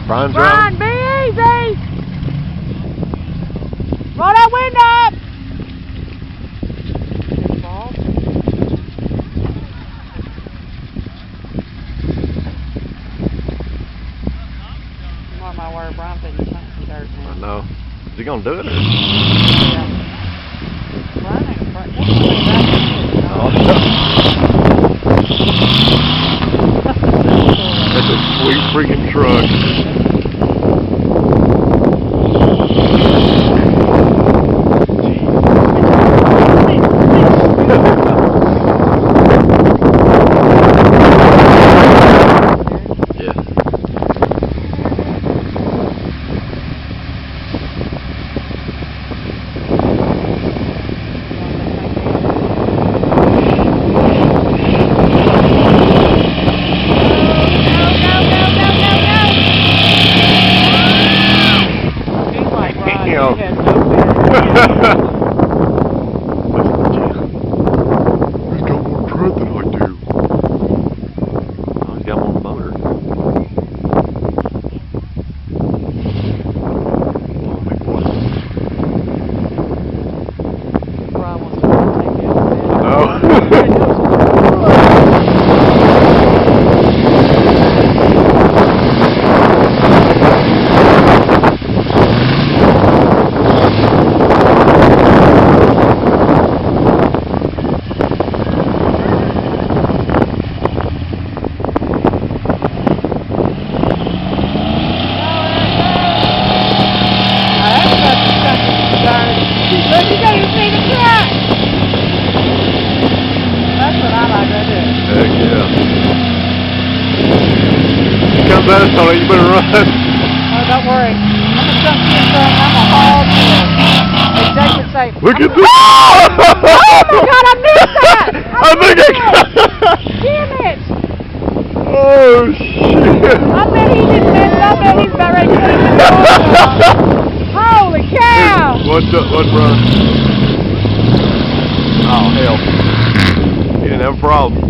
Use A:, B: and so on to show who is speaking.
A: Brian's
B: Brian,
A: driving?
B: be easy! Roll that window up! You want my word, Brian said you chunk some dirt now.
A: I know. Is he gonna do it? Or?
B: Yeah. Brian ain't front.
A: That's a sweet freaking truck. He's got more tread than I do. Oh, he's got more motor. Oh, big boy.
B: Brian wants to take it.
A: Oh.
B: Look, you can't even see the cat! That's what I like right there.
A: Heck yeah. He comes at us, Tony, you better run.
B: Oh, don't worry. I'm gonna jump in front and I'm gonna haul through. Executive say,
A: Look at this!
B: Oh my God, I missed that!
A: I think I got
B: Damn it!
A: Oh, shit!
B: I bet he didn't miss it. I bet he's about ready to put it in the water. Holy cow!
A: What's up? What's wrong? Oh, hell. You didn't have a problem.